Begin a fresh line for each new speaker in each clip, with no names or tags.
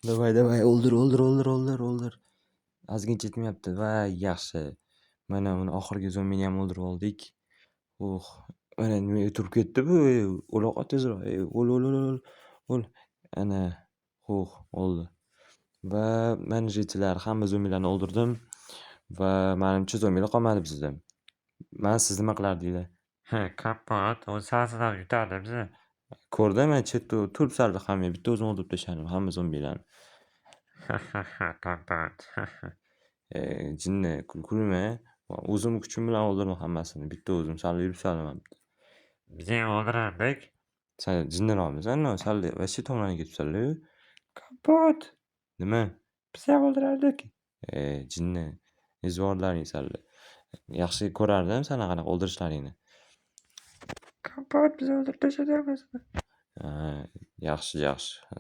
Davay, o'ldir. Ozgincha yetmayapti. Voy, yaxshi. Mana uni oxirgi zombini ham o'ldirib oldik. Mana nimaga turib ketdi bu? O'la tezroq. O'l. Ana, o'ldi. Va men jetilar hamma zombilarni o'ldirdim va menimcha zombilar qolmadi bizda. Mana siz nima qilardinglar?
Kapat, o sensiz yutardi bizni.
Ko'rdim, men chetda turibsizlar hamma. Bitta o'zim o'ldirib tashladim hamma zombilarni.
Kapat.
Jinni, kulma. O'zim kuchim bilan o'ldirdim hammasini. Bitta o'zim sal yuribsizlar.
Bizni o'ldirardik.
Sen jinniroqmisan? Sal vashi tomoniga ketibsizlar. Kapat. Nima?
Biz ham o'ldirardik.
Jinni. Izvorlaring sal. Yaxshi ko'rardim sanaqaqa o'ldirishlaringni.
Kapat, bizni o'ldirib tashladingiz.
Yaxshi.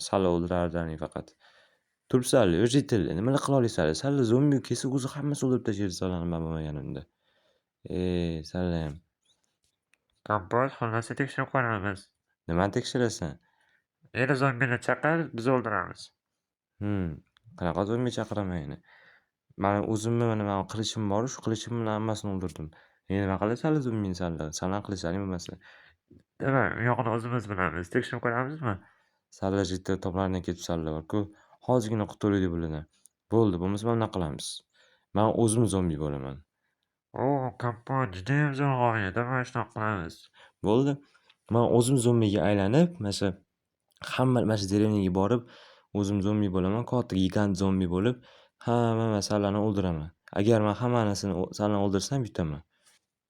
Sal o'ldirardim faqat. Turibsizlar, o'jitillar. Nimalar qila olasizlar? Sal zombi kelsa o'zi hammasi o'ldirib tashlaysiz men bo'lmaganimda. Salam.
Kapat, xullas tekshirib ko'ramiz.
Nimani tekshirasan?
Yana zombini chaqir, biz o'ldiramiz.
Qanaqa zombi chaqiraman endi? Mani o'zimni mana qilichim bor, shu qilichim bilan hammasini o'ldirdim. Endi nima qilasan zombini sanab qilishlaring bo'lmasa.
Demak, u yoqni o'zimiz bilamiz. Tekshirib ko'ramizmi?
Salla jitda toplardan ketibsizlar-ku. Hozirgina qutuldik bulardan. Bo'ldi, bo'lmasa mana qilamiz. Men o'zim zombi bo'laman.
Kapat, judayam zo'r g'oya. Demak, shunaqa qilamiz.
Bo'ldi. Men o'zim zombiga aylanib, hamma mana shu derenaga borib, o'zim zombi bo'laman, katta gigant zombi bo'lib, hamma masalani o'ldiraman. Agar men hammasini sanani o'ldirsam, yutaman.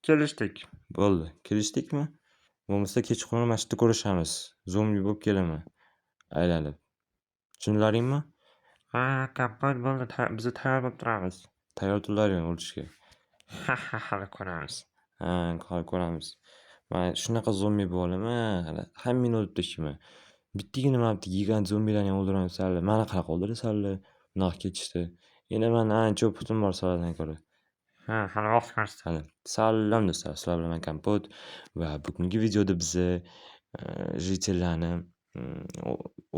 Kelishdik.
Bo'ldi, kelishdikmi? Bo'lmasa kechqurun mana shu yerda ko'rishamiz. Zombi bo'lib kelaman. Aylanib. Tushunlaringmi?
Kapat bo'ldi. Biz tayyor bo'lib turamiz.
Tayyor turlaring o'lishga.
Hali ko'ramiz.
Hali ko'ramiz. Men shunaqa zombi bo'laman, hammani o'ldirib tashlayman. Bittagina mana bitta gigant zombilarni o'ldiramiz. Meni qanaqa o'ldirasizlar? Bunaqa ketishdi. Yana men ancha o'pitim bor sizlardan ko'ra.
Hali vaqt ko'rsatadi.
Salom do'stlar, sizlar bilan men Kompot va bugungi videoda biz jitellarni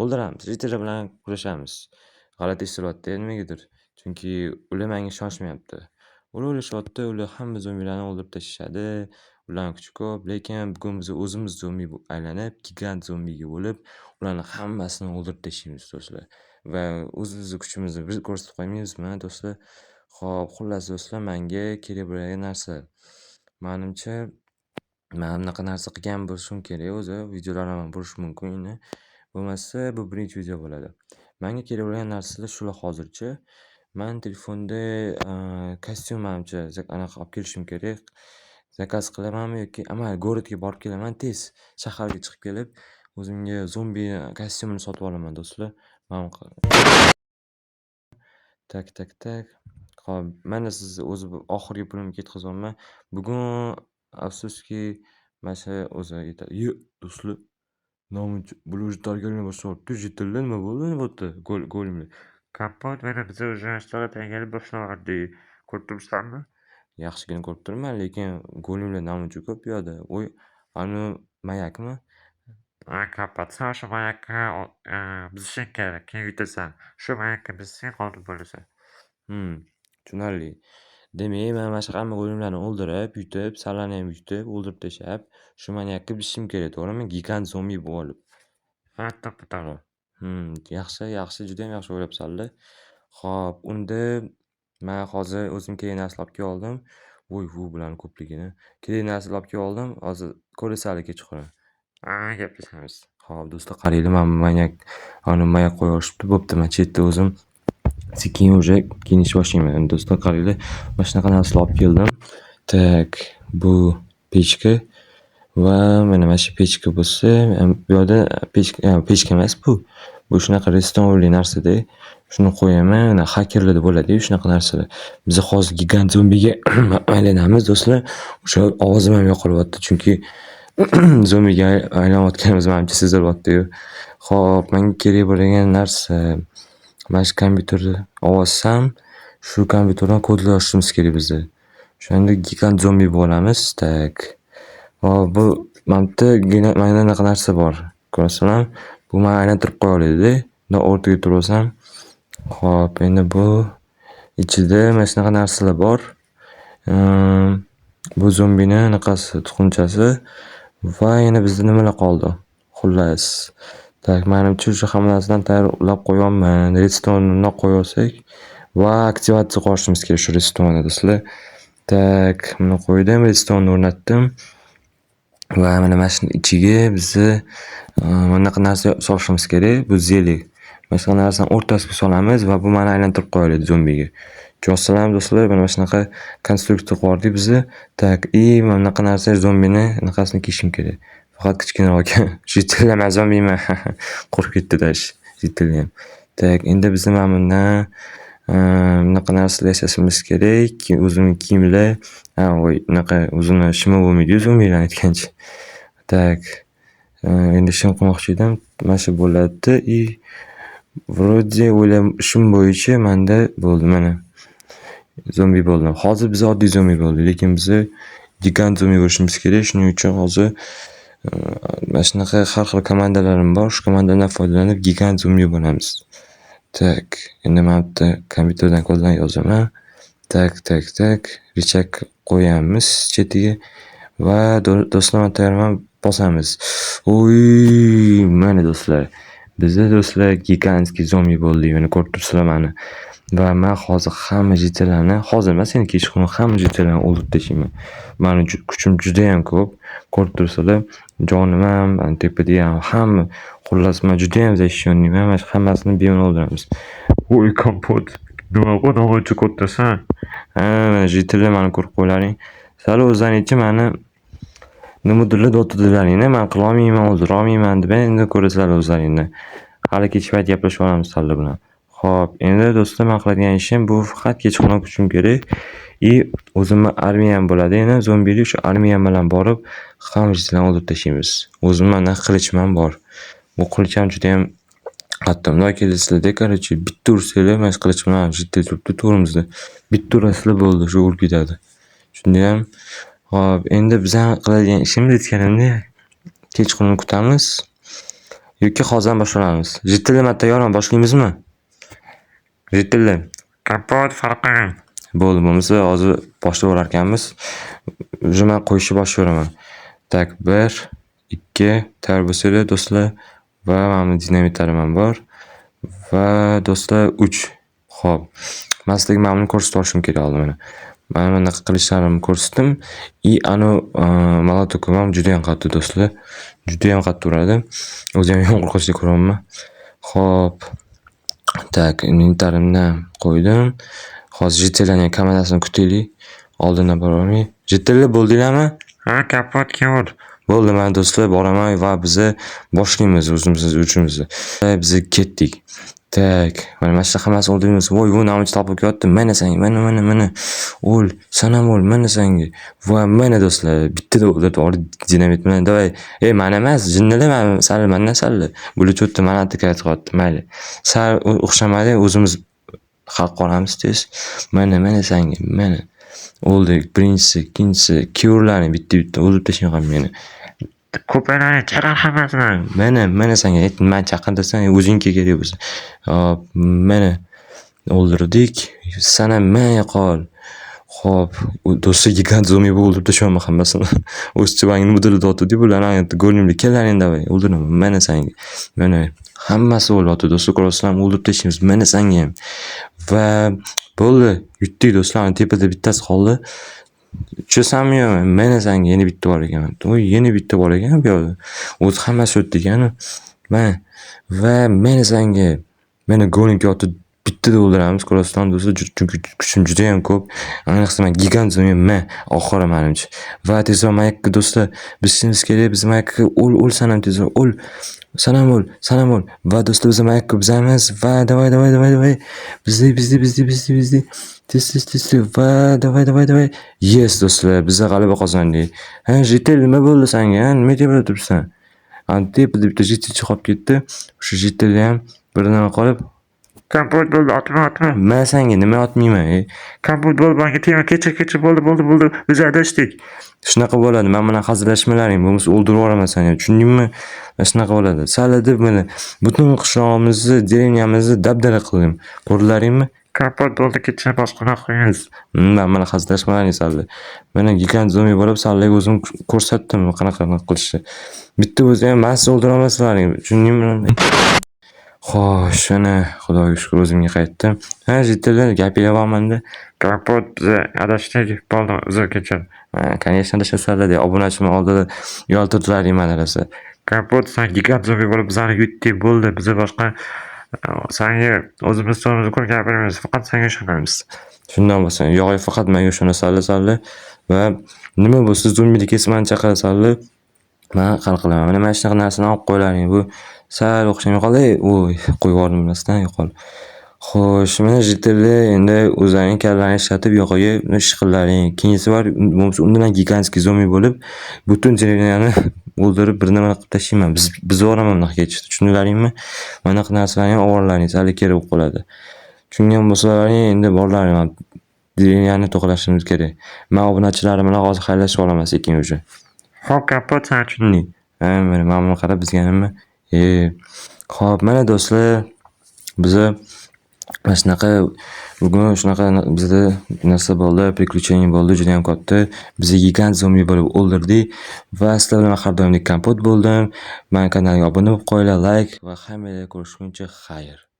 o'ldiramiz. Jitellar bilan kurashamiz. G'alati hissiyotda nimagadir. Chunki ular menga ishonishmayapti. Ular o'ylashyapti, ular hamma zombilarni o'ldirib tashlashadi. Ularning kuchi ko'p, lekin bugun biz o'zimiz zombi aylanib, gigant zombiga bo'lib, ularning hammasini o'ldirib tashlaymiz do'stlar. Va o'zimizni kuchimizni biz ko'rsatib qo'ymaymizmi, do'stlar? Xo'p, xullas do'stlar, menga kerak bo'lgan narsa. Menimcha, men bunaqa narsa qilgan bo'lishim kerak o'zi. Videolarni ham bo'lishi mumkin endi. Bo'lmasa, bu birinchi video bo'ladi. Menga kerak bo'lgan narsalar shular hozircha. Men telefonda kostyum menimcha anaqa olib kelishim kerak. Zakaz qilamanmi yoki gorodga borib kelaman tez. Shaharga chiqib kelib, o'zimga zombi kostyumini sotib olaman do'stlar. Tak. Xo'p, mana siz o'zi oxirgi pulimni ketkazyapman. Bugun afsuski mana shu o'zi yetadi. Do'stlar, namuncha bular уже tayyorlana boshlayapti. Jetillar nima bo'ldi bu yerda? Go'limlar.
Kapat, mana biz уже ishlarga tayyorlab boshladik. Ko'rib turibsizlarmi?
Yaxshigina ko'rib turibman, lekin go'limlar namuncha ko'p bu yoqda. Ani mayakmi?
Kapat, sen shu mayakka buzishing kerak. Keyin yutasan. Shu mayakka buzsang g'olib bo'lasan.
Tushunarli. Demak, men mana shu hamma go'limlarni o'ldirib, yutib, salani ham yutib, o'ldirib tashlab, shu mayakka buzishim kerak, to'g'rimi? Gigant zombi bo'lib.
To'g'ri.
Yaxshi, juda ham yaxshi o'ylabsizlar. Xo'p, unda men hozir o'zim kerak narsalar olib keldim. Bu bilan ko'pligini. Kerak narsalar olib keldim. Hozir ko'rasizlar kechqurun.
Gaplashamiz.
Xo'p, do'stlar, qaranglar, men mayak qo'ya olishibdi. Bo'pti, men chetda o'zim sekin уже kiyinishni boshlayman. Do'stlar, qaranglar, mana shunaqa narsalar olib keldim. Tak, bu pechka va mana shu pechka bo'lsa, bu yerda pechka emas bu. Bu shunaqa restoranli narsa-da. Shuni qo'yaman, mana hakerlarda bo'ladi-ku shunaqa narsalar. Biz hozir gigant zombiga aylanamiz do'stlar. O'sha ovozim ham yoqilyapti, chunki zombiga aylanayotganimiz menimcha sezilyapti-yu. Xo'p, menga kerak bo'lgan narsa mana shu kompyuterni olsam, shu kompyuterdan kodlar yozishimiz kerak bizda. O'shanda gigant zombi bo'lamiz. Tak. Hop, bu mana bunaqa narsa bor. Ko'rasizlarmi? Bu meni aylantirib qo'ya oladi-da. Bundan o'rtaga turib olsam, Xo'p, endi bu ichida mana shunaqa narsalar bor. Bu zombini anaqasi tuxumchasi va yana bizda nimalar qoldi? Xullas. Tak, menimcha o'sha hamma narsadan tayyorlab qo'yapman. Redstone'ni qo'yib olsak va aktivatsiya qilishimiz kerak shu redstone'ni do'stlar. Tak, buni qo'ydim, redstone'ni o'rnatdim va mana shuni ichiga bizni bunaqa narsa solishimiz kerak. Bu zeli. Mana shunaqa narsani o'rtasiga solamiz va bu meni aylantirib qo'yadi zombiga. Jossalam do'stlar, mana shunaqa konstruktor qildik bizni. Tak, mana bunaqa narsa zombini anaqasini kiyishim kerak. Faqat kichkinaroq. Jitillama zombimi? Qo'rqib ketdi-da. Jitillayam. Tak, endi biz mana bundan bunaqa narsalar yasashimiz kerak. O'zimning kiyimlar, voy, bunaqa o'zini shimi bo'lmaydi-yu zombilar aytgancha. Tak. Endi shim qilmoqchi edim. Mana shu bo'ladi и вроде o'ylashim bo'yicha menda bo'ldi mana. Zombi bo'ldim. Hozir biz oddiy zombi bo'ldik, lekin biz gigant zombi bo'lishimiz kerak. Shuning uchun hozir mana shunaqa har xil komandalarim bor. Shu komandalardan foydalanib gigant zombi bo'lamiz. Tak, endi men bitta kompyuterdan koddan yozaman. Tak. Richak qo'yamiz chetiga va do'stlar tayyorman bosamiz. Oy, mana do'stlar. Bizda do'stlar gigantskiy zombi bo'ldik. Mana ko'rib turibsizlar meni. Va men hozir hamma jitlarni, hozir emas, endi kechqurun hamma jitlarni o'ldirib tashlayman. Meni kuchim juda ham ko'p. Ko'rib turibsizlar, jonim ham, tepada ham hamma, xullas men juda ham защищённыйman. Mana hammasini bemalol o'ldiramiz. Voy kompot, nima qanaqa kattasan? Mana jitlar meni ko'rib qo'ylaring. Sal o'zlaringcha meni nimadirlar dotdilaringni men qila olmayman, o'ldira olmayman deb endi ko'rasizlar o'zlaringni. Hali kech payt gaplashib olamiz sizlar bilan. Xo'p, endi do'stlar men qiladigan ishim bu faqat kechqurun kuchim kerak. O'zimni armiyam bo'ladi. Endi zombilik shu armiyam bilan borib hamma jitlarni o'ldirib tashlaymiz. O'zimda qilichim ham bor. Bu qilich ham juda ham qattiq. Bunday kelasizlarda, короче, bitta ursanglar mana shu qilich bilan jitlar turibdi to'g'rimizda. Bitta urasizlar bo'ldi, shu o'lib ketadi. Shunda ham xo'p, endi bizning qiladigan ishimiz aytganimda kechqurun kutamiz yoki hozirdan boshlaymiz. Jitlar men tayyorman, boshlaymizmi? Jitlar.
Kompot farqi.
Bo'ldi, bo'lmasa hozir boshlab olar ekanmiz. Uje men qo'yishni boshlayaman. Tak, 1, 2 tayyor bo'lsanglar do'stlar va mana dinamitlarim ham bor. Va do'stlar 3. Xo'p. Men sizlarga mana buni ko'rsatib olishim kerak hozir mana. Mana bunaqa qilishlarimni ko'rsatdim. Ani molotokim ham juda ham qattiq do'stlar. Juda ham qattiq uradi. O'zim ham qo'rqinchli ko'raman. Xo'p. Tak, inventarimdan qo'ydim. Hozir jitlarning komandasini kutaylik. Oldindan boravermay. Jitlar bo'ldinglarmi?
Ha, kompot kelur.
Bo'ldi, mana do'stlar boraman va biz boshlaymiz o'zimizni uchimizni. Biz ketdik. Tak, mana shu hammasi o'ldiramiz. Voy, bu namoyish topib kelyapti. Mana senga, mana. O'l, sen ham o'l, mana senga. Va mana do'stlar, bittada o'ldirib dinamit bilan. Davay, mana emas, jinnilar mandan sal. Bular cho'tda mana qilyapti, mayli. Sal o'xshamaydi, o'zimiz xalq qolamiz tez. Mana senga, mana. O'ldik, birinchisi, ikkinchisi, keurlarni bitta o'ldirib tashlagan meni.
Ko'paylarni charal hammasini.
Mana senga aytdim, men chaqirtirsan, o'zingga kerak bo'lsa. Hop, mana o'ldirdik. Sana maya qol. Xo'p, do'stlar gigant zombi o'ldirib tashlaman hammasini. O'zcha bangni mudirib o'tdi bularni go'limli kellaring davay, o'ldiraman. Mana senga. Mana hammasi o'lyapti do'stlar, ko'rasizlarmi? O'ldirib tashlaymiz. Mana senga ham. Va bo'ldi, yutdik do'stlar. Tepada bittasi qoldi. Tushasammi yo'qmi? Mana senga yana bitta bor ekan. Voy, yana bitta bor ekan bu yerda. O'zi hammasi o'tdi ekan. Va mana senga. Mana golem kelyapti. Bittada o'ldiramiz, ko'rasizlarmi do'stlar? Chunki kuchim juda ham ko'p. Ayniqsa men gigant zombi oxiri menimcha. Va tezroq mayakka do'stlar, bizimiz kerak, biz mayakka o'l sanam tezroq o'l. Sanam o'l. Va do'stlar biz mayakka bizamiz va davay. Bizdi. Tez. Va davay. Yes do'stlar, biz g'alaba qozondik. Ha, jitel nima bo'ldi senga? Nima deb turibsan? Tepada bitta jitel chiqib ketdi. O'sha jitel ham birdan qolib
Kompot bo'ldi, otma.
Men senga nima otmayman,
Kompot bo'ldi, menga tegma, kechir, bo'ldi. Biz adashdik.
Shunaqa bo'ladi. Men bilan hazillashmalaring bo'lmasa o'ldirib yuboraman seni. Tushundingmi? Shunaqa bo'ladi. Sal deb mana butun qishlog'imizni, derenyamizni dabdala qildim. Ko'rdilaringmi?
Kompot bo'ldi, kechiring, boshqa qo'yingiz.
Men bilan hazillashmalaring sal. Mana gigant zombi bo'lib sallarga o'zim ko'rsatdim qanaqa qilishni. Bitta o'zi ham men sizni o'ldira olmasalaring. Tushundingmi? Xo'sh, ana xudoga shukr o'zimga qaytdim. Ha, jittilar gapiryapman-da.
Kompot biza adashdik, bo'ldi, uzr kechir.
Конечно, adashasanlar, obunachiman oldida uyaltirdilaring mani rosa.
Kompot, sen gigant zombi bo'lib bizani yutdik, bo'ldi. Biza boshqa senga o'zimiz ko'rib gapirmaymiz, faqat senga ishonamiz.
Shundan bo'lsa, yo'q, faqat menga ishonasanlar va nima bo'lsa zombini kesmani chaqirasanlar, men hal qilaman. Mana shunaqa narsani olib qo'ylaring. Bu sal o'xshamay qoldi. Voy, qo'yib yubordim bilmasdan yo'qol. Xo'sh, mana jittilar endi o'zlaring kallarini ishlatib yoqaga ishqillaring. Keyinchisi bor, bo'lmasa undan gigantskiy zombi bo'lib, butun derenyani o'ldirib bir nima qilib tashlayman. Biz o'raman bunaqa ketishdi. Tushundilaringmi? Mana bunaqa narsalarni ham olvorlaring, sal kerak bo'lib qoladi. Tushungan bo'lsalaring, endi borlaring. Derenyani to'g'rilashimiz kerak. Men obunachilarim bilan hozir xayrlashib olaman sekin уже.
Xo'p, Kompot, sen tushunding.
Mana buni qarab bizga nima? Xo'p, mana do'stlar, biza mana shunaqa bugun shunaqa bizda narsa bo'ldi, приключение bo'ldi, juda ham katta. Bizni gigant zombi bo'lib o'ldirdik va sizlar bilan har doimdek Kompot bo'ldim. Men kanalga obuna bo'lib qo'yinglar, like va hammaga ko'rishguncha xayr.